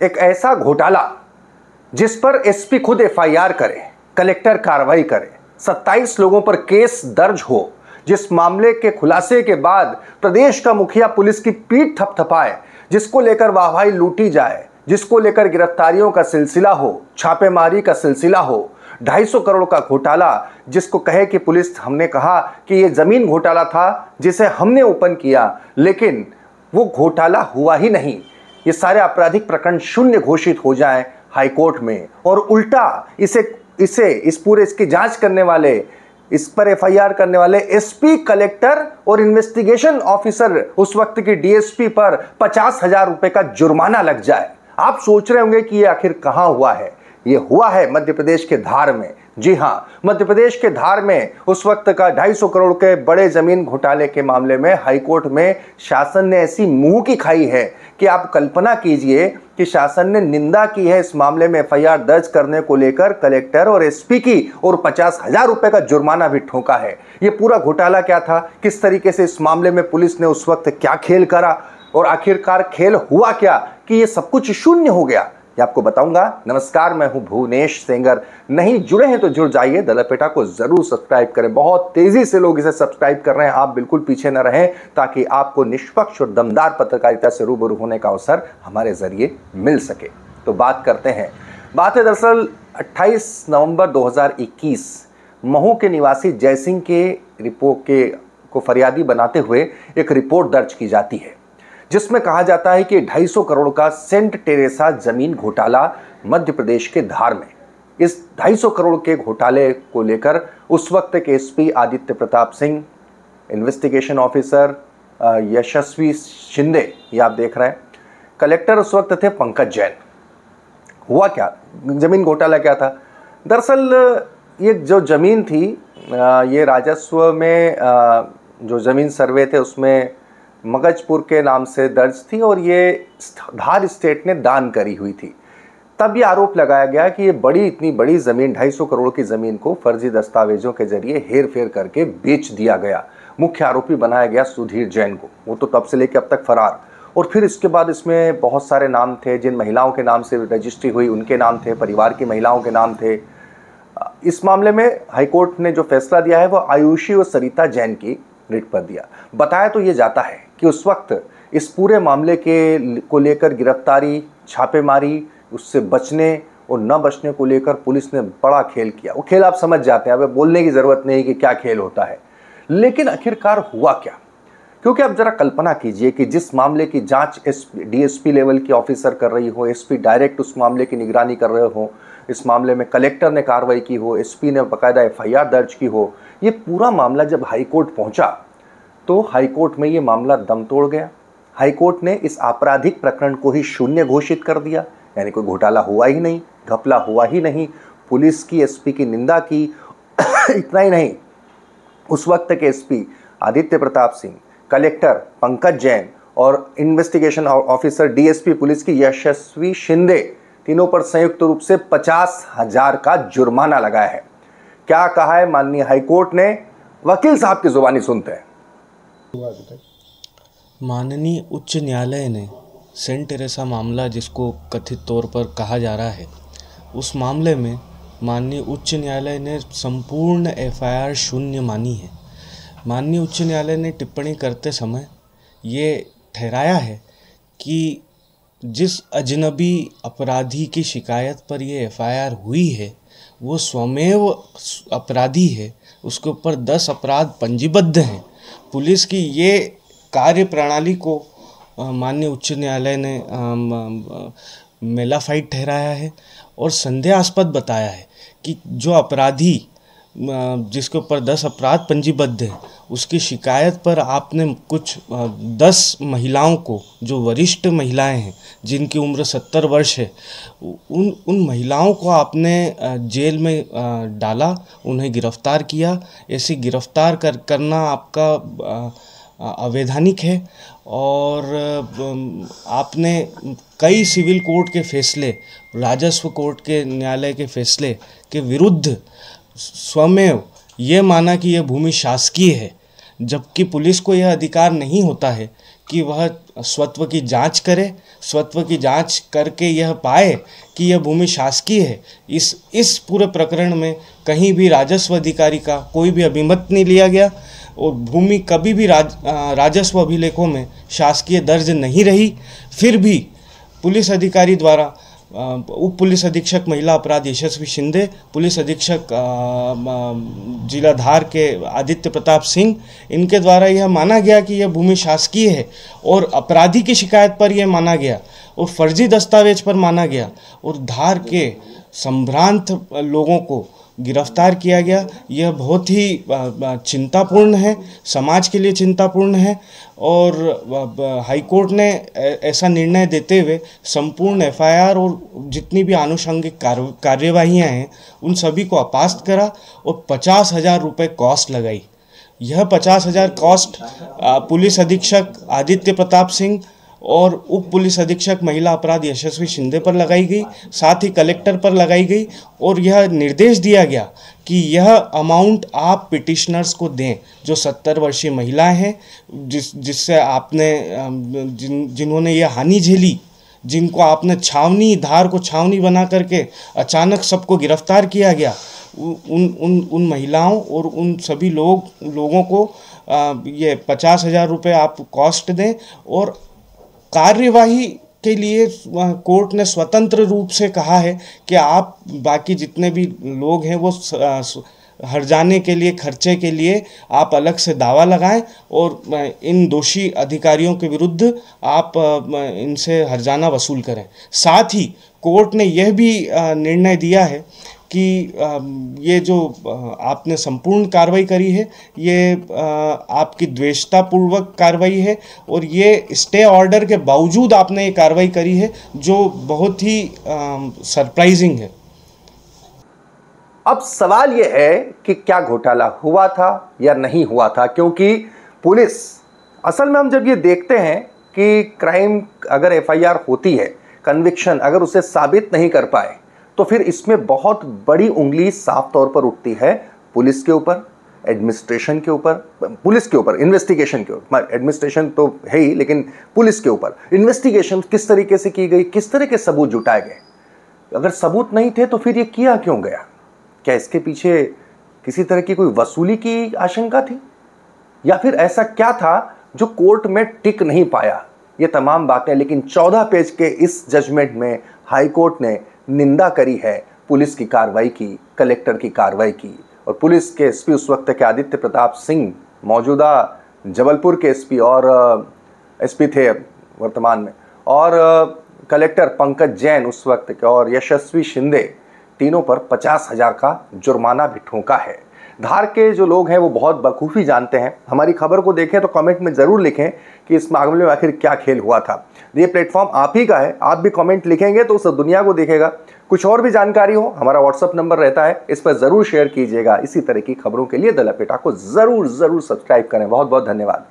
एक ऐसा घोटाला जिस पर एसपी खुद एफआईआर करे, कलेक्टर कार्रवाई करे, 27 लोगों पर केस दर्ज हो, जिस मामले के खुलासे के बाद प्रदेश का मुखिया पुलिस की पीठ थपथपाए, जिसको लेकर वाहवाही लूटी जाए, जिसको लेकर गिरफ्तारियों का सिलसिला हो, छापेमारी का सिलसिला हो, 250 करोड़ का घोटाला जिसको कहे कि पुलिस, हमने कहा कि ये जमीन घोटाला था जिसे हमने ओपन किया, लेकिन वो घोटाला हुआ ही नहीं। ये सारे आपराधिक प्रकरण शून्य घोषित हो जाएं हाईकोर्ट में, और उल्टा इसकी जांच करने वाले, इस पर एफआईआर करने वाले एसपी, कलेक्टर और इन्वेस्टिगेशन ऑफिसर, उस वक्त की डीएसपी पर 50,000 रुपए का जुर्माना लग जाए। आप सोच रहे होंगे कि ये आखिर कहां हुआ है। ये हुआ है मध्य प्रदेश के धार में। जी हां, मध्य प्रदेश के धार में उस वक्त का 250 करोड़ के बड़े जमीन घोटाले के मामले में हाईकोर्ट में शासन ने ऐसी मुंह की खाई है कि आप कल्पना कीजिए कि शासन ने निंदा की है इस मामले में एफआईआर दर्ज करने को लेकर कलेक्टर और एसपी की, और 50,000 रुपए का जुर्माना भी ठोका है। ये पूरा घोटाला क्या था, किस तरीके से इस मामले में पुलिस ने उस वक्त क्या खेल करा, और आखिरकार खेल हुआ क्या कि ये सब कुछ शून्य हो गया, ये आपको बताऊंगा। नमस्कार, मैं हूं भुवनेश सेंगर। नहीं जुड़े हैं तो जुड़ जाइए, दलपेटा को जरूर सब्सक्राइब करें। बहुत तेजी से लोग इसे सब्सक्राइब कर रहे हैं, आप बिल्कुल पीछे न रहें, ताकि आपको निष्पक्ष और दमदार पत्रकारिता से रूबरू होने का अवसर हमारे जरिए मिल सके। तो बात करते हैं। बात है दरअसल 28 नवंबर 2021 महू के निवासी जयसिंह के रिपोर्ट को फरियादी बनाते हुए एक रिपोर्ट दर्ज की जाती है, जिसमें कहा जाता है कि 250 करोड़ का सेंट टेरेसा जमीन घोटाला मध्य प्रदेश के धार में। इस 250 करोड़ के घोटाले को लेकर उस वक्त के SP Aditya Pratap Singh, investigation officer Yashasvi Shinde, ये आप देख रहे हैं, कलेक्टर उस वक्त थे पंकज जैन। हुआ क्या, जमीन घोटाला क्या था? दरअसल ये जो जमीन थी, ये राजस्व में जो जमीन सर्वे थे उसमें मगजपुर के नाम से दर्ज थी, और ये धार स्टेट ने दान करी हुई थी। तब ये आरोप लगाया गया कि ये इतनी बड़ी ज़मीन, 250 करोड़ की ज़मीन को फर्जी दस्तावेजों के जरिए हेर फेर करके बेच दिया गया। मुख्य आरोपी बनाया गया सुधीर जैन को, वो तो तब से लेकर अब तक फरार। और फिर इसके बाद इसमें बहुत सारे नाम थे, जिन महिलाओं के नाम से रजिस्ट्री हुई उनके नाम थे, परिवार की महिलाओं के नाम थे। इस मामले में हाईकोर्ट ने जो फैसला दिया है वो आयुषी और सरिता जैन की रिट पर दिया। बताया तो ये जाता है कि उस वक्त इस पूरे मामले को लेकर गिरफ्तारी, छापेमारी, उससे बचने और न बचने को लेकर पुलिस ने बड़ा खेल किया। वो खेल आप समझ जाते हैं, अब बोलने की ज़रूरत नहीं कि क्या खेल होता है। लेकिन आखिरकार हुआ क्या? क्योंकि आप ज़रा कल्पना कीजिए कि जिस मामले की जांच डीएसपी लेवल की ऑफिसर कर रही हो, एसपी डायरेक्ट उस मामले की निगरानी कर रहे हो, इस मामले में कलेक्टर ने कार्रवाई की हो, एसपी ने बाकायदा एफआईआर दर्ज की हो, ये पूरा मामला जब हाईकोर्ट पहुंचा तो हाईकोर्ट में ये मामला दम तोड़ गया। हाईकोर्ट ने इस आपराधिक प्रकरण को ही शून्य घोषित कर दिया, यानी कोई घोटाला हुआ ही नहीं, घपला हुआ ही नहीं। पुलिस की, एसपी की निंदा की। इतना ही नहीं, उस वक्त के एसपी आदित्य प्रताप सिंह, कलेक्टर पंकज जैन और इन्वेस्टिगेशन ऑफिसर डीएसपी पुलिस की यशस्वी शिंदे, तीनों पर संयुक्त रूप से 50,000 का जुर्माना लगाया है। क्या कहा है माननीय हाईकोर्ट ने, वकील साहब की जुबानी सुनते हैं। माननीय उच्च न्यायालय ने सेंट टेरेसा मामला, जिसको कथित तौर पर कहा जा रहा है, उस मामले में माननीय उच्च न्यायालय ने संपूर्ण एफआईआर शून्य मानी है। माननीय उच्च न्यायालय ने टिप्पणी करते समय ये ठहराया है कि जिस अजनबी अपराधी की शिकायत पर ये एफआईआर हुई है वो स्वमेव अपराधी है, उसके ऊपर 10 अपराध पंजीबद्ध हैं। पुलिस की ये कार्य प्रणाली को माननीय उच्च न्यायालय ने मेलाफाइड ठहराया है और संदेहास्पद बताया है कि जो अपराधी जिसके ऊपर 10 अपराध पंजीबद्ध हैं, उसकी शिकायत पर आपने कुछ 10 महिलाओं को, जो वरिष्ठ महिलाएं हैं जिनकी उम्र 70 वर्ष है, उन महिलाओं को आपने जेल में डाला, उन्हें गिरफ्तार किया। ऐसी गिरफ्तार करना आपका अवैधानिक है। और आपने कई सिविल कोर्ट के फैसले, राजस्व कोर्ट के न्यायालय के फैसले के विरुद्ध स्वमेव ये माना कि यह भूमि शासकीय है, जबकि पुलिस को यह अधिकार नहीं होता है कि वह स्वत्व की जांच करे, स्वत्व की जांच करके यह पाए कि यह भूमि शासकीय है। इस पूरे प्रकरण में कहीं भी राजस्व अधिकारी का कोई भी अभिमत नहीं लिया गया और भूमि कभी भी राजस्व अभिलेखों में शासकीय दर्ज नहीं रही। फिर भी पुलिस अधिकारी द्वारा उप पुलिस अधीक्षक महिला अपराध यशस्वी शिंदे, पुलिस अधीक्षक जिला धार के आदित्य प्रताप सिंह, इनके द्वारा यह माना गया कि यह भूमि शासकीय है और अपराधी की शिकायत पर यह माना गया और फर्जी दस्तावेज पर माना गया और धार के संभ्रांत लोगों को गिरफ्तार किया गया। यह बहुत ही चिंतापूर्ण है, समाज के लिए चिंतापूर्ण है और हाईकोर्ट ने ऐसा निर्णय देते हुए संपूर्ण एफआईआर और जितनी भी आनुषंगिक कार्यवाहियाँ हैं उन सभी को अपास्त करा और 50,000 रुपये कॉस्ट लगाई। यह 50,000 कॉस्ट पुलिस अधीक्षक आदित्य प्रताप सिंह और उप पुलिस अधीक्षक महिला अपराध यशस्वी शिंदे पर लगाई गई, साथ ही कलेक्टर पर लगाई गई और यह निर्देश दिया गया कि यह अमाउंट आप पिटिशनर्स को दें जो 70 वर्षीय महिलाएं हैं, जिससे आपने जिन्होंने यह हानि झेली, जिनको आपने धार को छावनी बना करके अचानक सबको गिरफ्तार किया गया, उन महिलाओं और उन सभी लोगों को ये 50,000 रुपये आप कॉस्ट दें। और कार्यवाही के लिए कोर्ट ने स्वतंत्र रूप से कहा है कि आप बाकी जितने भी लोग हैं वो हर्जाने के लिए, खर्चे के लिए आप अलग से दावा लगाएं और इन दोषी अधिकारियों के विरुद्ध आप इनसे हर्जाना वसूल करें। साथ ही कोर्ट ने यह भी निर्णय दिया है कि ये जो आपने संपूर्ण कार्रवाई करी है ये आपकी द्वेषतापूर्वक कार्रवाई है और ये स्टे ऑर्डर के बावजूद आपने ये कार्रवाई करी है जो बहुत ही सरप्राइजिंग है। अब सवाल ये है कि क्या घोटाला हुआ था या नहीं हुआ था, क्योंकि पुलिस असल में हम जब ये देखते हैं कि क्राइम अगर एफआईआर होती है, कन्विक्शन अगर उसे साबित नहीं कर पाए तो फिर इसमें बहुत बड़ी उंगली साफ तौर पर उठती है पुलिस के ऊपर, एडमिनिस्ट्रेशन के ऊपर, पुलिस के ऊपर, इन्वेस्टिगेशन के ऊपर। एडमिनिस्ट्रेशन तो है ही, लेकिन पुलिस के ऊपर इन्वेस्टिगेशन किस तरीके से की गई, किस तरह के सबूत जुटाए गए। अगर सबूत नहीं थे तो फिर ये किया क्यों गया? क्या इसके पीछे किसी तरह की कोई वसूली की आशंका थी या फिर ऐसा क्या था जो कोर्ट में टिक नहीं पाया? ये तमाम बातें, लेकिन 14 पेज के इस जजमेंट में हाई कोर्ट ने निंदा करी है पुलिस की कार्रवाई की, कलेक्टर की कार्रवाई की। और पुलिस के एसपी उस वक्त के आदित्य प्रताप सिंह, मौजूदा जबलपुर के एसपी और एसपी थे वर्तमान में, और कलेक्टर पंकज जैन उस वक्त के, और यशस्वी शिंदे, तीनों पर 50,000 का जुर्माना भी ठोका है। धार के जो लोग हैं वो बहुत बखूबी जानते हैं। हमारी खबर को देखें तो कमेंट में ज़रूर लिखें कि इस मामले में आखिर क्या खेल हुआ था। ये प्लेटफॉर्म आप ही का है, आप भी कमेंट लिखेंगे तो उस दुनिया को देखेगा। कुछ और भी जानकारी हो, हमारा व्हाट्सअप नंबर रहता है, इस पर ज़रूर शेयर कीजिएगा। इसी तरह की खबरों के लिए द लपेटा को ज़रूर सब्सक्राइब करें। बहुत बहुत धन्यवाद।